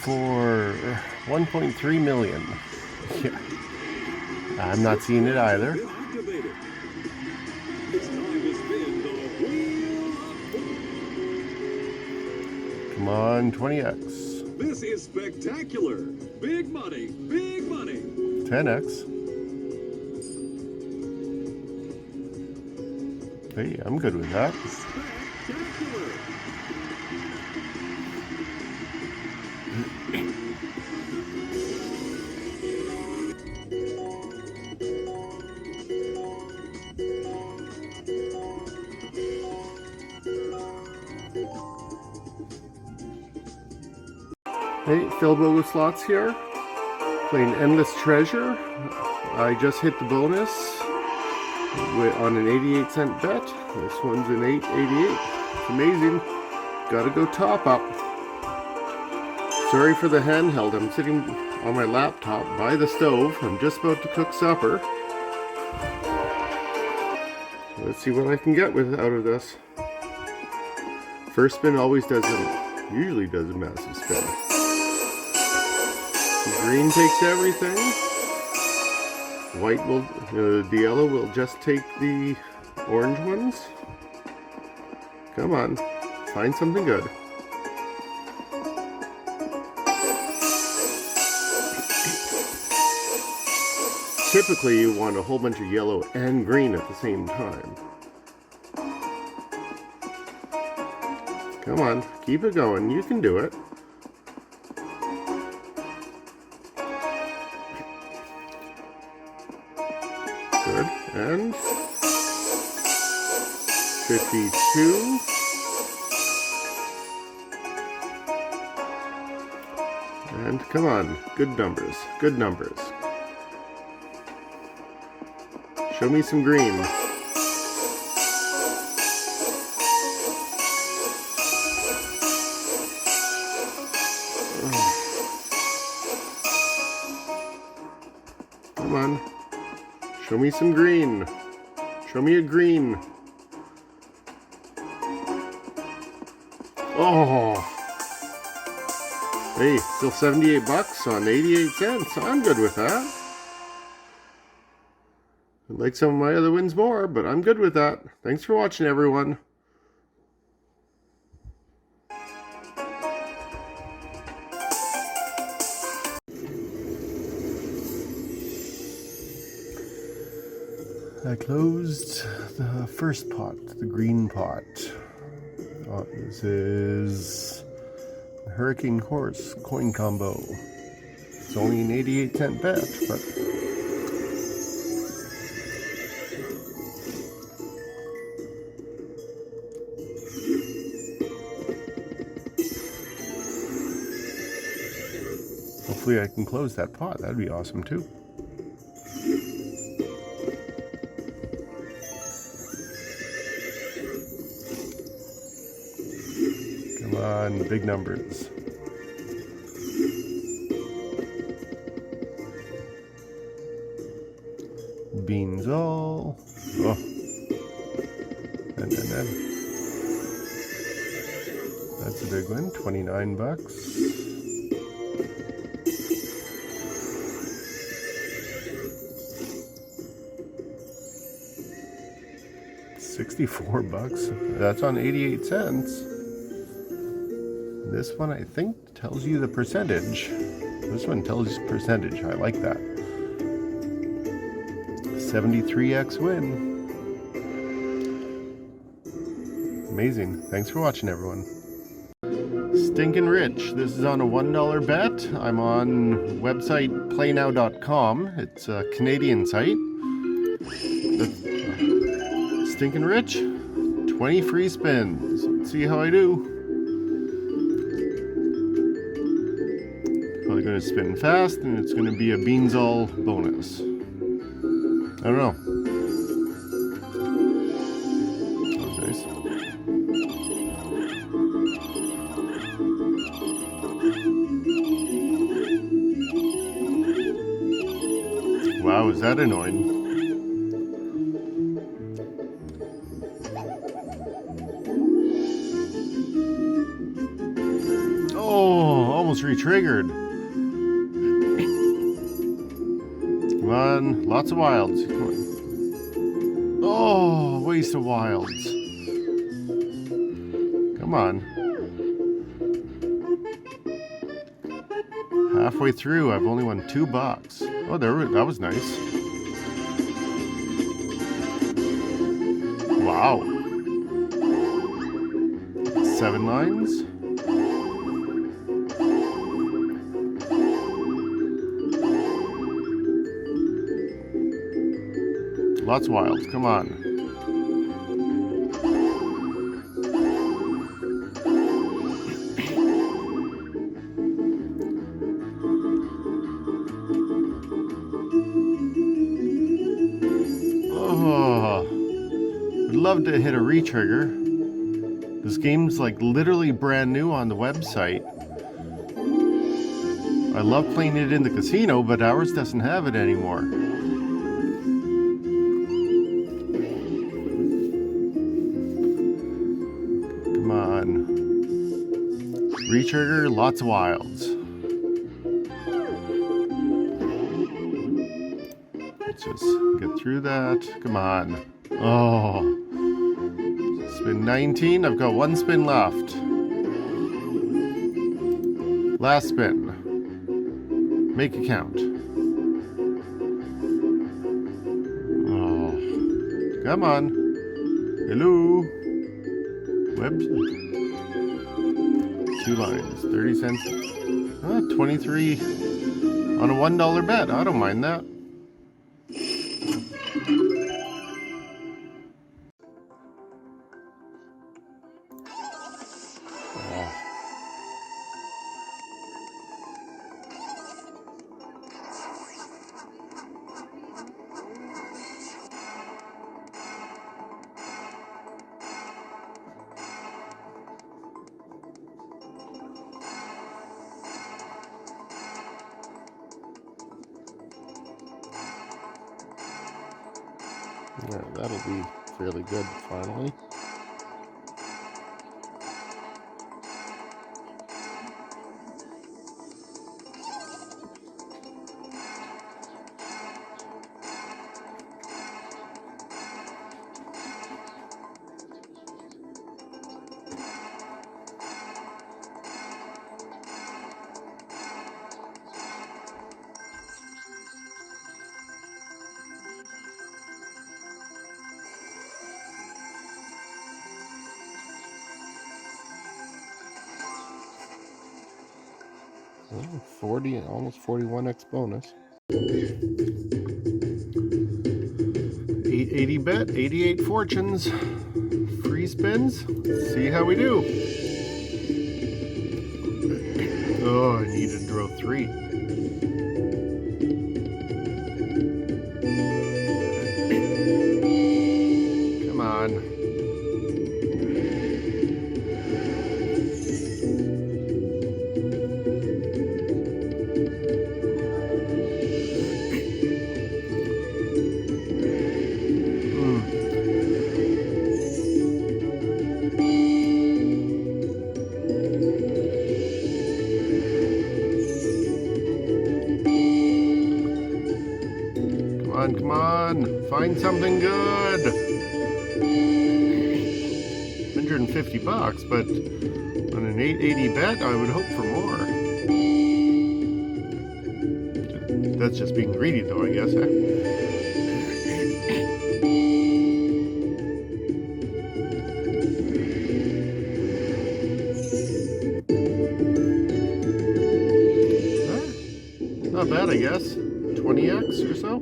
for 1.3 million. Yeah. I'm not seeing it either. Come on, 20x. This is spectacular. Big money, big money. 10x. Hey, I'm good with that. Spectacular. Hey, Philbo with Slots here. Playing Endless Treasure. I just hit the bonus on an 88-cent bet. This one's an 888. It's amazing. Gotta go top up. Sorry for the handheld. I'm sitting on my laptop by the stove. I'm just about to cook supper. Let's see what I can get out of this. First spin usually does a massive spin. Green takes everything. White will, the yellow will just take the orange ones. Come on, find something good. Typically you want a whole bunch of yellow and green at the same time. Come on, keep it going, you can do it. Good, and 52. And come on, good numbers, good numbers. Show me some green. Come on. Show me some green. Show me a green. Oh. Hey, still 78 bucks on 88 cents. I'm good with that. I'd like some of my other wins more, but I'm good with that. Thanks for watching, everyone. I closed the first pot, the green pot. This is Hurricane Horse coin combo. It's only an 88-cent bet, but hopefully I can close that pot. That'd be awesome too. Come on, big numbers. Beans all. Oh. And. That's a big one. 29 bucks. $64. That's on 88 cents. This one I think tells you the percentage. This one tells you percentage. I like that. 73x win. Amazing. Thanks for watching, everyone. Stinkin' Rich. This is on a $1 bet. I'm on website playnow.com. It's a Canadian site. Stinkin' Rich. 20 free spins. Let's see how I do. Probably going to spin fast, and it's going to be a beans all bonus. I don't know. That was nice. Wow, is that annoying? Oh, almost retriggered. Come on, lots of wilds. Come on. Oh, waste of wilds. Come on. Halfway through, I've only won $2. Oh, that was nice. Wow. 7 lines. Lots of wilds, come on. Oh, would love to hit a retrigger. This game's like literally brand new on the website. I love playing it in the casino, but ours doesn't have it anymore. Come on. Retrigger, lots of wilds. Let's just get through that. Come on. Oh. Spin 19. I've got 1 spin left. Last spin. Make it count. Oh. Come on. Hello. Website. 2 lines. 30 cents. 23 on a $1 bet. I don't mind that. Yeah, that'll be fairly good finally. Oh, 40, almost 41x bonus. 880 bet, 88 fortunes, free spins. Let's see how we do. Oh, I needed to draw 3. Come on. Come on, find something good. $150, but on an 880 bet, I would hope for more. That's just being greedy, though, I guess, huh? Not bad, I guess. 20x or so.